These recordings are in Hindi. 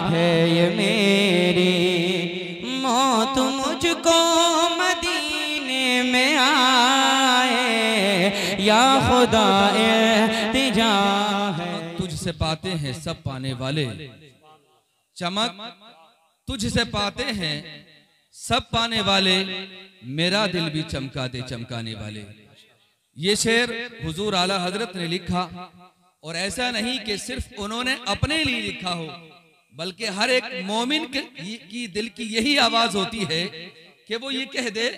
है ये मेरी, मौत मुझको मदीने में आए, या खुदा इल्तिजा है। तुझसे पाते हैं सब पाने वाले, चमक तुझसे पाते हैं सब पाने वाले, मेरा दिल भी चमका दे चमकाने वाले। ये शेर हुजूर आला हजरत ने लिखा, और ऐसा नहीं कि सिर्फ उन्होंने अपने लिए लिखा हो, बल्कि हर एक मोमिन की दिल की यही आवाज होती है कि वो ये कह दे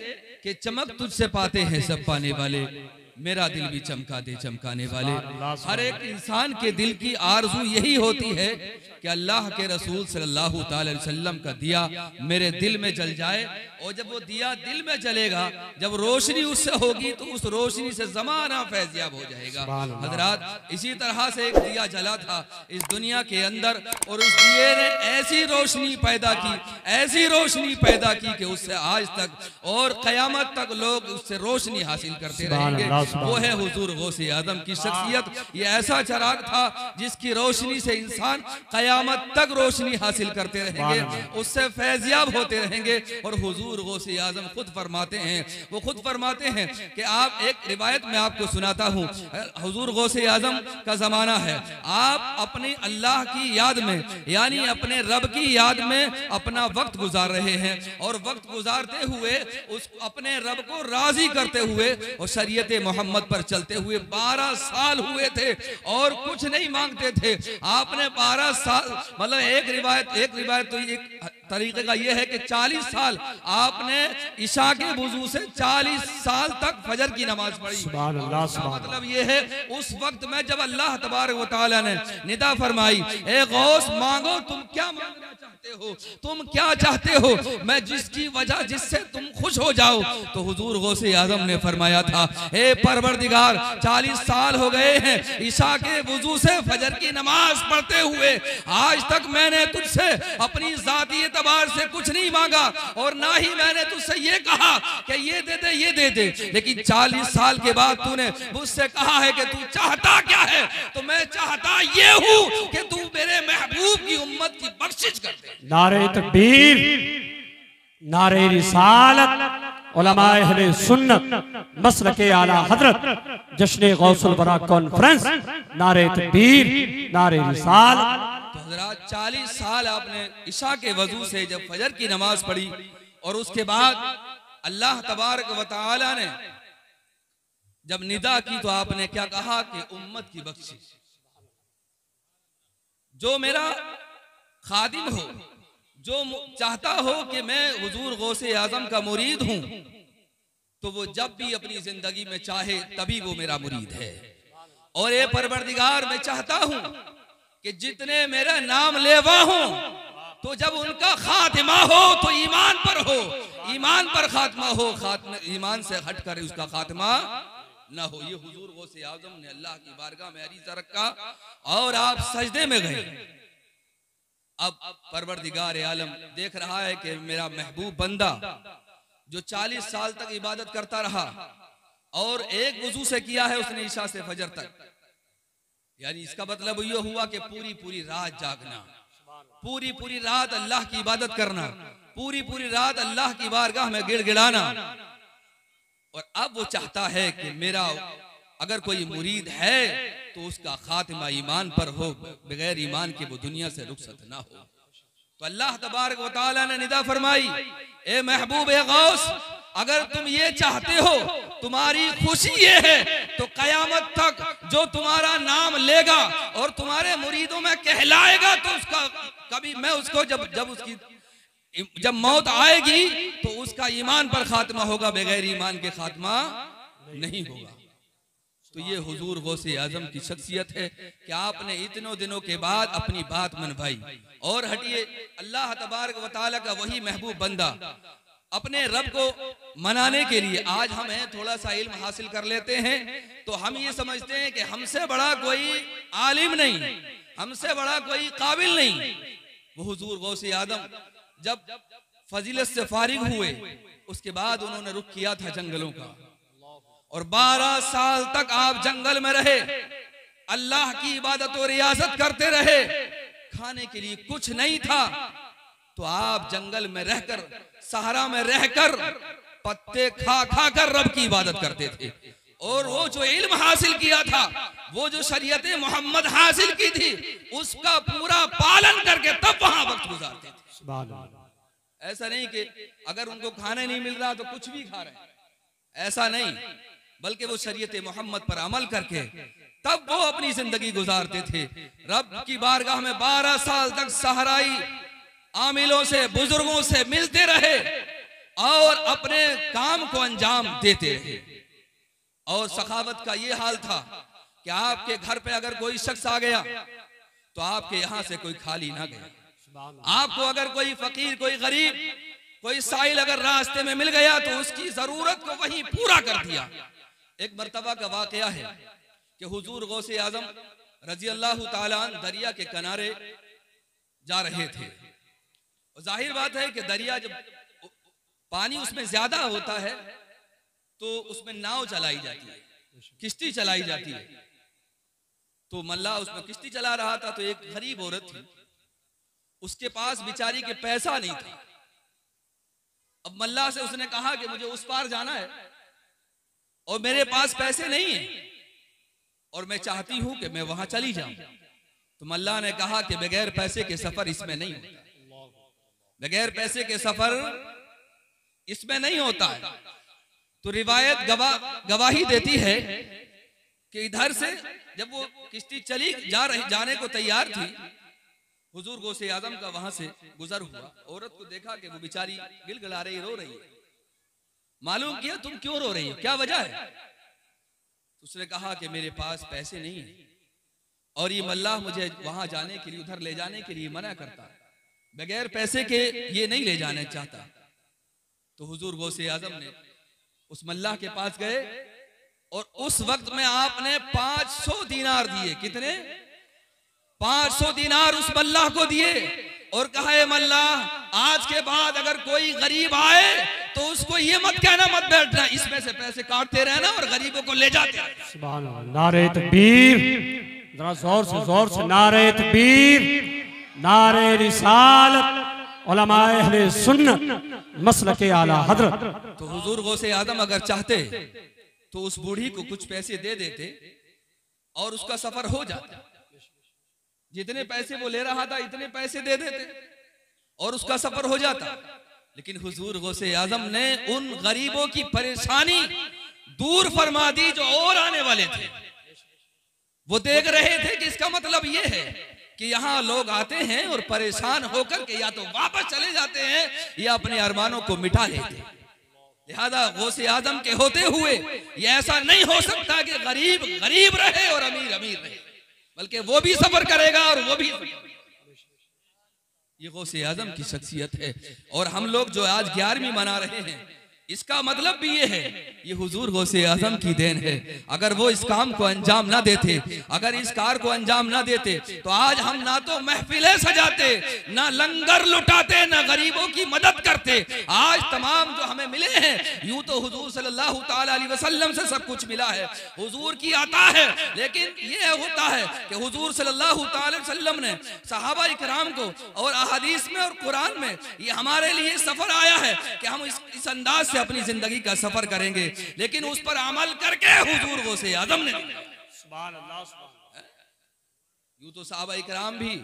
कि चमक तुझसे पाते हैं सब पाने वाले, मेरा दिल भी चमका दे चमकाने वाले। हर एक इंसान के दिल की आरज़ू यही होती है कि अल्लाह के रसूल सल्लल्लाहु अलैहि वसल्लम का दिया मेरे दिल में जल जाए, और जब वो दिया दिल में जलेगा, जब रोशनी उससे होगी तो उस रोशनी से ज़माना फैज़याब हो जाएगा। हज़रात, इसी तरह से एक दिया जला था इस दुनिया के अंदर, और उस दिए ने ऐसी रोशनी पैदा की, ऐसी रोशनी पैदा की कि उससे आज तक और क़यामत तक लोग उससे रोशनी हासिल करते रहेंगे। वो है हुजूर गौसे आज़म की शख्सियत। ये ऐसा चराग था जिसकी रोशनी से इंसान क़यामत तक रोशनी हासिल करते रहेंगे, उससे फैज़याब होते रहेंगे। और हुजूर गौसे आज़म खुद फरमाते हैं, वो खुद फरमाते हैं कि आप, एक रिवायत में आपको सुनाता हूँ, हुजूर गौसे आज़म का ज़माना है, आप अपनी अल्लाह की याद में, यानी अपने रब की याद में अपना वक्त गुजार रहे हैं, और वक्त गुजारते हुए उस अपने रब को राजी करते हुए और शरीयत मोहम्मद पर चलते हुए 12 साल हुए थे और कुछ नहीं मांगते थे। आपने 12 साल, मतलब एक रिवायत तो एक तरीके का ये है कि 40 साल आपने ईशा के वुजू से 40 साल तक फजर की नमाज पढ़ी। सुभान अल्लाह, मतलब ये है उस वक्त में जब अल्लाह तबारक व तआला ने निदा फरमाई, ए गौस मांगो, तुम क्या मांगना चाहते हो, तुम क्या चाहते हो, मैं जिसकी वजह जिससे तुम खुश हो जाओ। तो हुजूर गौसे आज़म ने फरमाया था, ए परवरदिगार 40 साल हो गए हैं ईशा के वुजू से फजर की नमाज पढ़ते हुए, आज तक मैंने तुझसे अपनी जाती एतबार से कुछ नहीं मांगा, और ना ही मैंने तुझसे ये कहा कि ये दे दे ये दे दे, लेकिन 40 साल के बाद तूने मुझसे कहा है कि तू चाहता क्या है, तो मैं चाहता ये हूँ कि तू मेरे महबूब की उम्मत की बख्शिश कर दे। नारे तकबीर, नारे रिसालत, उलमाए अहले सुन्नत, मसलके आला हजरत, जश्न गौसुल बरा कॉन्फ्रेंस, नारे तकबीर, नारे रिसालत। 40 साल आपने ईशा के वजू से जब फजर की नमाज पढ़ी, और उसके बाद अल्लाह तबारक व तआला ने जब निदा की तो आपने क्या कहा कि उम्मत की बख्शिश, जो मेरा खादिम हो, जो चाहता हो कि मैं हुजूर गौसे आज़म का मुरीद हूं, तो वो जब भी अपनी जिंदगी में चाहे तभी वो मेरा मुरीद है। और ये परवरदिगार, मैं चाहता हूं कि जितने मेरा नाम लेवा हो, तो जब उनका खात्मा हो तो ईमान पर हो, ईमान पर खात्मा हो, ईमान से हटकर उसका खात्मा ना हो। ये हुजूर गौसे आज़म ने अल्लाह की बारगाह में अरीज़ा रखा, और आप सजदे में गए। अब परवरदिगार आलम देख रहा है कि मेरा महबूब बंदा जो 40 साल तक इबादत करता रहा, और एक वजू से किया है उसने ईशा से फजर तक, यानी इसका मतलब ये हुआ कि पूरी पूरी रात जागना, पूरी पूरी रात अल्लाह की इबादत करना, पूरी पूरी रात अल्लाह की बारगाह में गिड़गिड़ाना। और अब वो चाहता है कि मेरा अगर कोई मुरीद है तो उसका खात्मा ईमान पर हो, बगैर ईमान के वो दुनिया से रुखसत ना हो। तो अल्लाह तबारक व तआला ने निदा फरमाई, ए महबूब ए गौस, अगर तुम ये चाहते हो, तुम्हारी खुशी ये है, तो कयामत तक जो तुम्हारा नाम लेगा और तुम्हारे मुरीदों में कहलाएगा, तो उसका कभी मैं उसको जब मौत आएगी तो उसका ईमान पर खात्मा होगा, बगैर ईमान के खात्मा नहीं होगा। तो ये हुजूर गौसे आज़म की शख्सियत है कि आपने इतनों दिनों के बाद अपनी बात मनवाई। और हटिए, अल्लाह तबारक व तआला का वही महबूब बंदा अपने रब को मनाने के लिए, आज हम हैं थोड़ा सा इल्म हासिल कर लेते हैं तो हम ये समझते हैं कि हमसे बड़ा कोई आलिम नहीं, हमसे बड़ा कोई काबिल नहीं। वो हुजूर गौसे आज़म जब फजीलत से फारिग हुए, उसके बाद उन्होंने रुख किया था जंगलों का, और 12 साल तक आप जंगल में रहे, अल्लाह की इबादत और रियाजत करते रहे। खाने के लिए कुछ नहीं था, तो आप जंगल में रहकर, सहारा में रहकर पत्ते खा खा कर रब की इबादत करते थे। और वो जो इल्म हासिल किया था, वो जो शरीयत मोहम्मद हासिल की थी, उसका पूरा पालन करके तब वहां वक्त गुजारते थे। ऐसा नहीं कि अगर उनको खाने नहीं मिल रहा तो कुछ भी खा रहे हैं, ऐसा नहीं, बल्कि वो शरीयत मोहम्मद पर अमल करके तब वो अपनी जिंदगी गुजारते थे। रब की बारगाह में 12 साल तक सहराई आमिलों से, बुजुर्गों से मिलते रहे और अपने काम को अंजाम देते रहे। और सखावत का ये हाल था कि आपके घर पे अगर कोई शख्स आ गया तो आपके यहां से कोई खाली ना गया। आपको अगर कोई फकीर, कोई गरीब, कोई साइल अगर रास्ते में मिल गया तो उसकी जरूरत को वहीं पूरा कर दिया। एक मर्तबा का वाकया है कि हुजूर गौसे आजम रजी अल्लाह ताला अन्हु दरिया के किनारे जा रहे थे। जाहिर बात है कि दरिया जब पानी उसमें ज्यादा होता है तो उसमें नाव चलाई जाती है, किश्ती चलाई जाती है। तो मल्ला उसमें किश्ती चला रहा था, तो एक गरीब औरत थी, उसके पास बेचारी के पैसा नहीं था। अब मल्ला से उसने कहा कि मुझे उस पार जाना है और मेरे पास पैसे नहीं है और मैं चाहती हूं कि मैं वहां चली जाऊं। तो मल्ला ने कहा कि बगैर पैसे के सफर इसमें नहीं होता, बगैर पैसे के सफर इसमें नहीं होता है। तो रिवायत गवाही देती है कि इधर से जब वो किश्ती चली जाने को तैयार थी, हुजूर गौसे आजम का वहां से गुजर हुआ। औरत को देखा कि वो बेचारी गिलगिला रही, रो रही है। मालूम किया तुम क्यों रो रही हो, क्या वजह है? उसने कहा कि मेरे पास पैसे नहीं है और ये मल्लाह मुझे वहां जाने के लिए, उधर ले जाने के लिए मना करता, बगैर पैसे के ये नहीं ले जाना चाहता। तो हुजूर गौसे आजम ने उस मल्लाह के पास गए और उस वक्त में आपने 500 दीनार दिए। कितने? 500 दीनार उस मल्लाह को दिए और कहा, ए मल्लाह, आज के बाद अगर कोई गरीब आए तो उसको ये मत कहना मत बैठना, इसमें से पैसे काटते रहना और गरीबों को ले जाते रहना। सुभान अल्लाह, नारे तकबीर, जरा जोर से नारे तकबीर, नारे रिसालत, उलमाए अहले सुन्नत, मसलके आला हजरत। तो हुजूर गौसे आदम अगर चाहते तो उस बूढ़ी को कुछ पैसे दे देते और उसका सफर हो जाता। जितने पैसे वो ले रहा था इतने पैसे दे देते और उसका सफर हो जाता। लेकिन हुजूर गौसे आजम ने उन गरीबों की परेशानी दूर फरमा दी जो और आने वाले थे। वो देख रहे थे कि इसका मतलब ये है कि यहाँ लोग आते हैं और परेशान होकर के या तो वापस चले जाते हैं या अपने अरमानों को मिटा लेते हैं। लिहाजा गौसे आजम के होते हुए ये ऐसा नहीं हो सकता कि गरीब गरीब रहे और अमीर अमीर रहे, बल्कि वो भी सफर करेगा और वो भी। ये गौसे आजम की शख्सियत है। और हम लोग जो आज 11वीं मना रहे हैं, इसका मतलब भी ये है, ये हुजूर गौसे आजम की देन है। अगर वो इस काम को अंजाम ना देते, अगर इस कार को अंजाम ना देते, तो आज हम ना तो महफिलें सजाते, ना लंगर लुटाते, ना गरीबों की मदद करते। आज तमाम जो हमें मिले हैं, यूं तो हुजूर सल्लल्लाहु ताला अलैहि वसल्लम से सब कुछ मिला है, हुजूर की आता है। लेकिन ये होता है कि हुजूर सल्लल्लाहु ताला अलैहि वसल्लम ने सहाबा इकराम को और अहादीस में और कुरान में ये हमारे लिए सफर आया है कि हम इस अंदाज से अपनी जिंदगी का सफर करेंगे, लेकिन उस पर अमल करके हुजूर गौसे आजम ने। सुभान अल्लाह, यूं तो सहाबा इकराम भी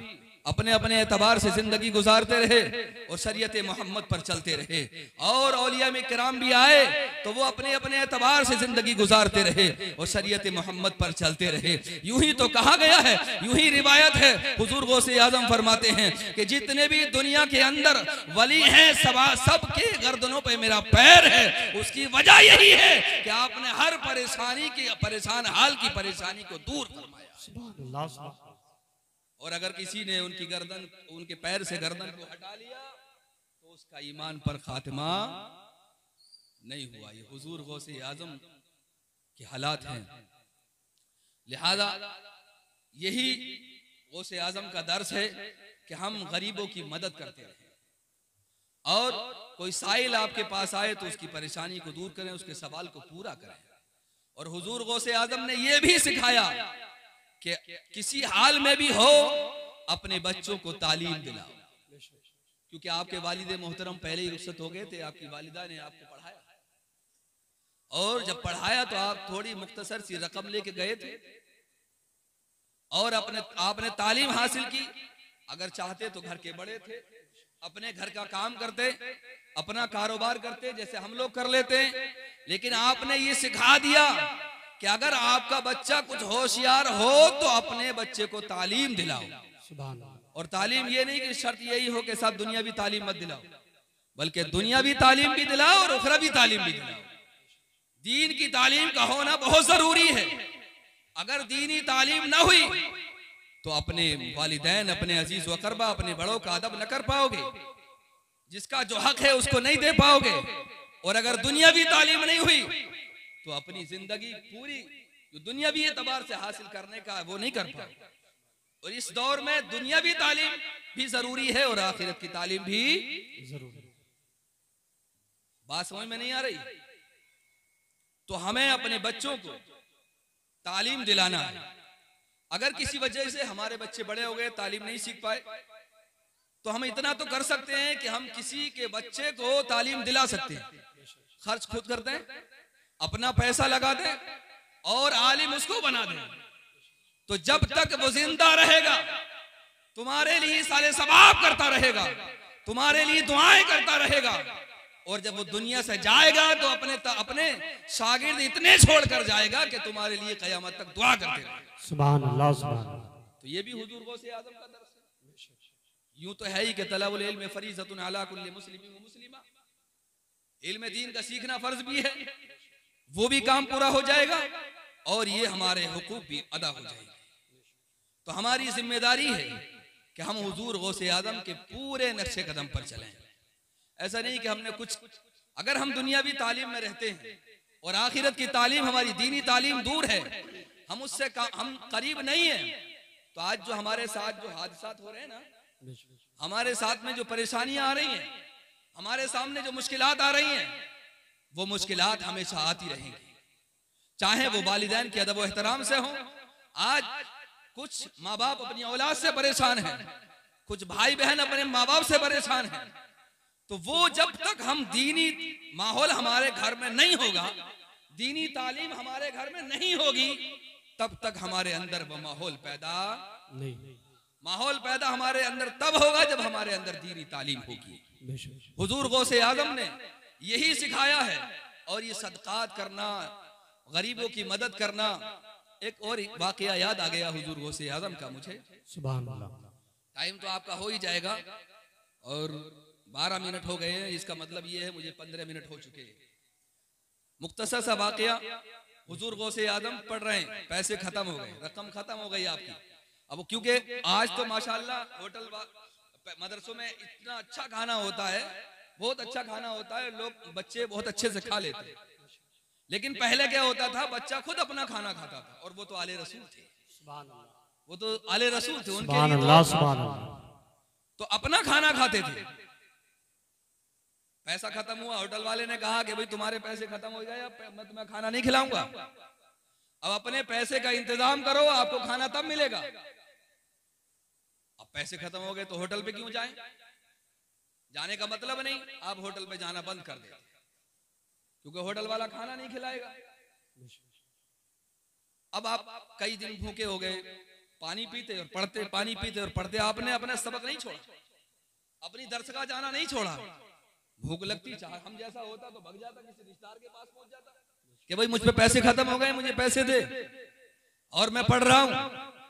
अपने अपने एतबार से जिंदगी गुजारते रहे और शरीयत मोहम्मद पर चलते रहे, और औलिया में किराम भी आए तो वो अपने अपने एतबार से जिंदगी गुजारते रहे और शरीयत मोहम्मद पर चलते रहे। यूं ही तो कहा गया है, यूं ही रिवायत है, हुजूर गौसे आजम फरमाते हैं कि जितने भी दुनिया के अंदर वली हैं, सबके गर्दनों पे मेरा पैर है। उसकी वजह यही है कि आपने हर परेशानी की, परेशान हाल की परेशानी को दूर फरमाया। और अगर किसी ने उनकी गर्दन, उनके पैर से गर्दन को हटा लिया तो उसका ईमान पर खात्मा नहीं हुआ। ये हुजूर गौसे आजम के हालात हैं। लिहाजा यही गौसे आजम का दर्स है कि हम गरीबों की मदद करते रहें और कोई साइल आपके पास आए तो उसकी परेशानी को दूर करें, उसके सवाल को पूरा करें। और हुजूर गौसे आजम ने यह भी सिखाया कि किसी हाल में भी हो अपने बच्चों को तालीम दिलाओ, क्योंकि आपके वालिद मोहतरम पहले ही रुखसत हो गए थे, आपकी वालिदा ने आपको पढ़ाया, और जब पढ़ाया तो आप थोड़ी मुख्तसर सी रकम लेके गए थे और आपने तालीम हासिल की। अगर चाहते तो घर के बड़े थे, अपने घर का काम करते, अपना कारोबार करते जैसे हम लोग कर लेते हैं, लेकिन आपने ये सिखा दिया कि अगर आपका बच्चा कुछ होशियार हो तो अपने बच्चे को तालीम दिलाओ। और तालीम ये नहीं कि शर्त यही हो कि सब दुनियावी तालीम मत दिलाओ, बल्कि दुनियावी तालीम भी दिलाओ और उखरवी तालीम भी दिलाओ। दीन की तालीम का होना बहुत जरूरी है। अगर दीनी तालीम ना हुई तो अपने वालिदैन, अपने अजीज व अकरबा, अपने बड़ों का अदब न कर पाओगे, जिसका जो हक है उसको नहीं दे पाओगे। और अगर दुनियावी तालीम नहीं हुई तो अपनी जिंदगी पूरी जो दुनियावी एतबार से हासिल करने का वो नहीं कर पाओगे। और इस दौर में दुनियावी तालीम भी जरूरी है और आखिरत की तालीम भी जरूरी है। बात समझ में नहीं आ रही? तो हमें अपने बच्चों को तालीम दिलाना है। अगर किसी वजह से हमारे बच्चे बड़े हो गए, तालीम नहीं सीख पाए, तो हम इतना तो कर सकते हैं कि हम किसी के बच्चे को तालीम दिला सकते हैं। खर्च खुद करते हैं, अपना पैसा लगा दें और आलिम उसको बना दें। तो जब तक वो जिंदा रहेगा तुम्हारे लिए साले सवाब करता रहेगा, तुम्हारे लिए दुआएं करता रहेगा। और जब वो दुनिया से जाएगा तो अपने शागिर्द इतने छोड़ कर जाएगा कि तुम्हारे लिए कयामत तक दुआ करते रहेगा। सुभान अल्लाह, सुभान अल्लाह। तो ये भी हुजूर गौसे आजम का दर्स है। यूं तो है ही कि तलबुल इल्म फरीज़तुन अला कुल्लि मुस्लिमिन व मुस्लिमा, इल्म दीन का सीखना फर्ज भी है, वो भी काम पूरा हो जाएगा और ये हमारे हुकूक भी अदा हो जाएंगे। तो हमारी जिम्मेदारी है कि हम हुजूर गौसे आजम के पूरे नक्शे कदम पर चलें। ऐसा नहीं कि हमने कुछ, अगर हम दुनियावी तालीम में रहते हैं और आखिरत की तालीम, हमारी दीनी तालीम दूर है, हम उससे हम करीब नहीं है, तो आज जो हमारे साथ जो हादसात हो रहे हैं ना, हमारे साथ में जो परेशानियां आ रही हैं, हमारे सामने जो मुश्किलात आ रही हैं, वो मुश्किलात हमेशा आती रहेंगी, चाहे वो वालिदैन के अदब व एहतराम से हो। आज कुछ माँ बाप अपनी औलाद से परेशान हैं, कुछ भाई बहन अपने माँ बाप से परेशान हैं। तो वो जब तक हम दीनी माहौल हमारे घर में नहीं होगा, दीनी तालीम हमारे घर में नहीं होगी, तब तक हमारे अंदर वो माहौल पैदा नहीं। माहौल पैदा हमारे अंदर तब होगा जब हमारे अंदर दीनी तालीम होगी। हुजूर गौसे आजम ने यही सिखाया है। और ये सदकात करना, गरीबों की मदद करना। एक और वाकया याद आ गया हुजूर गौसे आजम का मुझे। सुभान अल्लाह। टाइम तो आपका हो ही जाएगा और 12 मिनट हो गए हैं, इसका मतलब ये है मुझे 15 मिनट हो चुके हैं। मुख्तसर सा वाकया, हुजूर गौसे आजम पढ़ रहे हैं, पैसे खत्म हो गए, रकम खत्म हो गई आपकी। अब क्योंकि आज तो माशाल्लाह होटल मदरसों में इतना अच्छा खाना होता है, बहुत अच्छा खाना होता है, लोग बच्चे बहुत अच्छे से खा लेते हैं। लेकिन पहले क्या होता था, बच्चा खुद अपना खाना खाता था, और वो तो आले रसूल थे, वो तो आले रसूल थे, उनके लिए तो अपना खाना खाते थे। पैसा खत्म हुआ, होटल वाले ने कहा कि भाई तुम्हारे पैसे खत्म हो गए, अब मैं तुम्हें खाना नहीं खिलाऊंगा, अब अपने पैसे का इंतजाम करो, आपको खाना तब मिलेगा। अब पैसे खत्म हो गए तो होटल पे क्यों जाएं? जाने का मतलब नहीं, आप होटल पे जाना बंद कर देते, क्योंकि होटल वाला खाना नहीं खिलाएगा। अब आप कई दिन भूखे हो गए, पानी पीते और पढ़ते, पानी पीते और पढ़ते, आपने अपना सबक नहीं छोड़ा, अपनी दरसगाह जाना नहीं छोड़ा। भूख लगती, चाहे हम जैसा होता तो भाग जाता, किसी रिश्तेदार के पास पहुंच जाता कि भाई मुझ पे पैसे खत्म हो गए, मुझे पैसे दे और मैं पढ़ रहा हूं,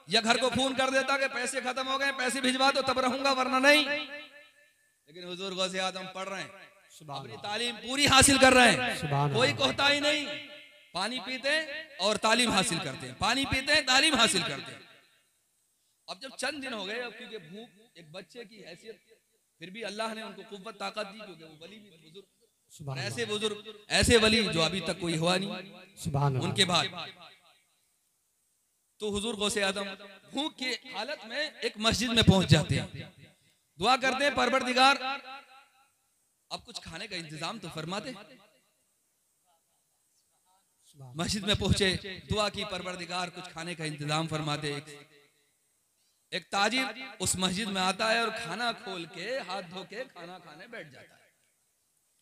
या घर को फोन कर देता कि पैसे खत्म हो गए, पैसे भिजवा दो तब रहूंगा वरना नहीं। लेकिन हुजूर गौसे आजम पढ़ रहे हैं, अपनी तालीम पूरी हासिल कर रहे हैं, कोई कोताही नहीं, पानी पीते और तालीम हासिल करते हैं, पानी पीते हैं तालीम हासिल करते हैं। अब जब चंद दिन हो गए, अब क्योंकि भूख एक बच्चे की हैसियत, फिर भी अल्लाह ने उनको कुव्वत ताकत दी, क्योंकि वो वली भी बुजुर्ग, ऐसे बुजुर्ग, ऐसे वली जो अभी तक कोई हुआ नहीं उनके बाद। तो हुजूर गौसे आजम भूख की हालत में एक मस्जिद में पहुंच जाते हैं, दुआ करते हैं, परवरदिगार अब कुछ खाने का इंतजाम तो फरमा दे। मस्जिद में पहुंचे, दुआ की, परवरदिगार कुछ खाने का इंतजाम फरमा दे। एक ताजिर उस मस्जिद में आता है और खाना खोल के हाथ धो के खाना खाने बैठ जाता है।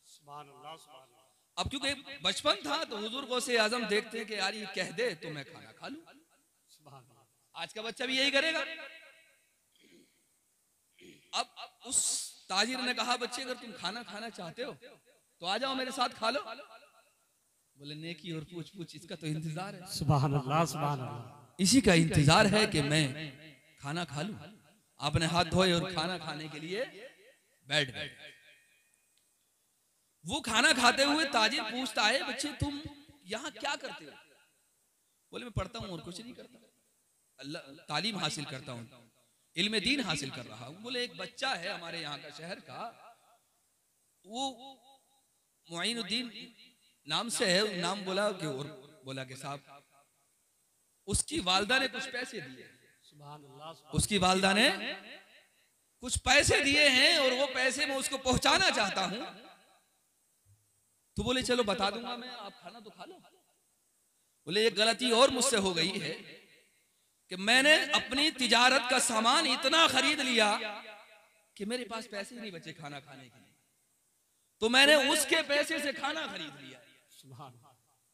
सुभान अल्लाह, सुभान अल्लाह। अब क्योंकि बचपन था तो हुजूर गौसे आजम देखते हैं कि यार ये कह दे तो मैं खाना खा लूं। सुभान अल्लाह। आज का बच्चा भी यही करेगा। अब उस ताजिर ने कहा, बच्चे अगर तुम खाना खाना चाहते हो तो आ जाओ मेरे साथ खा लो। बोले नेकी और पूछ पूछ, इसका तो इंतजार है। सुभान अल्लाह, सुभान अल्लाह। इसी का इंतजार है कि मैं खाना खा लूं। आपने हाथ धोए और खाना खाने के लिए बैठ गए। वो खाना खाते हुए ताजिर पूछता है, बच्चे तुम यहाँ क्या करते हो? बोले मैं पढ़ता हूँ और कुछ नहीं करता, अल्लाह तालीम हासिल करता हूँ, इल्म दीन हासिल कर रहा हूँ। बोले एक बच्चा है हमारे यहाँ का शहर का, वो मुइनुद्दीन नाम से है, नाम बोला कि और बोला कि साहब उसकी वालदा ने कुछ पैसे दिए। सुभान अल्लाह। उसकी वालदा ने कुछ पैसे दिए हैं और वो पैसे मैं उसको पहुंचाना चाहता हूं। तो बोले चलो बता दूंगा मैं, आप खाना तो खा लो। बोले एक गलती और मुझसे हो गई है कि मैंने अपनी तिजारत का सामान इतना खरीद लिया कि मेरे पास पैसे ही नहीं बचे खाना खाने के लिए, तो मैंने उसके पैसे से खाना खरीद लिया।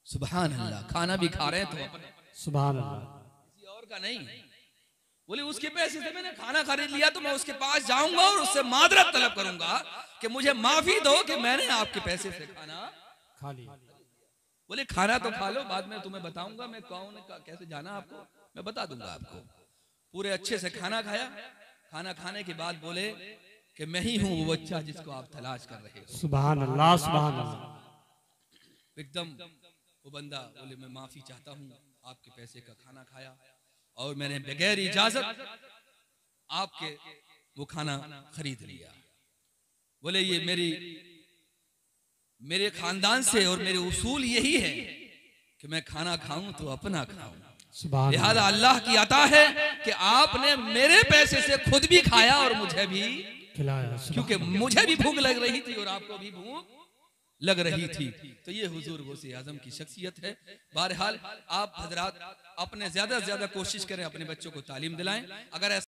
सुभान अल्लाह। खाना भी खा रहे हैं तो अपने, सुभान अल्लाह, किसी और का नहीं। बोले उसके पैसे से मैंने खाना खरीद लिया तो मैं उसके पास जाऊंगा और उससे मादरत तलब करूंगा कि मुझे माफी दो कि मैंने आपके पैसे से खाना खा लिया। बोले खाना तो खा लो, बाद में तुम्हें बताऊंगा मैं कौन कैसे जाना आपको, मैं बता दूंगा आपको। पूरे अच्छे से खाना खाया। खाना खाने के बाद बोले कि मैं ही हूं वो बच्चा जिसको आप तलाश कर रहे हो। सुभान अल्लाह, सुभान अल्लाह। एकदम वो बंदा बोले मैं माफी चाहता हूँ, आपके पैसे का खाना खाया और मैंने बगैर इजाजत आपके वो खाना खरीद लिया। बोले ये मेरे खानदान से और मेरे उसूल यही है कि मैं खाना खाऊं तो अपना खाऊं। लिहाजा अल्लाह की अता है कि आपने मेरे पैसे से खुद भी खाया और मुझे भी खिलाया, क्योंकि मुझे भी भूख लग रही थी और आपको भी भूख लग रही थी। तो ये हुजूर गौसे आजम की शख्सियत है। बहरहाल आप हजरात अपने ज्यादा से ज्यादा कोशिश करें अपने बच्चों को तालीम दिलाएं। अगर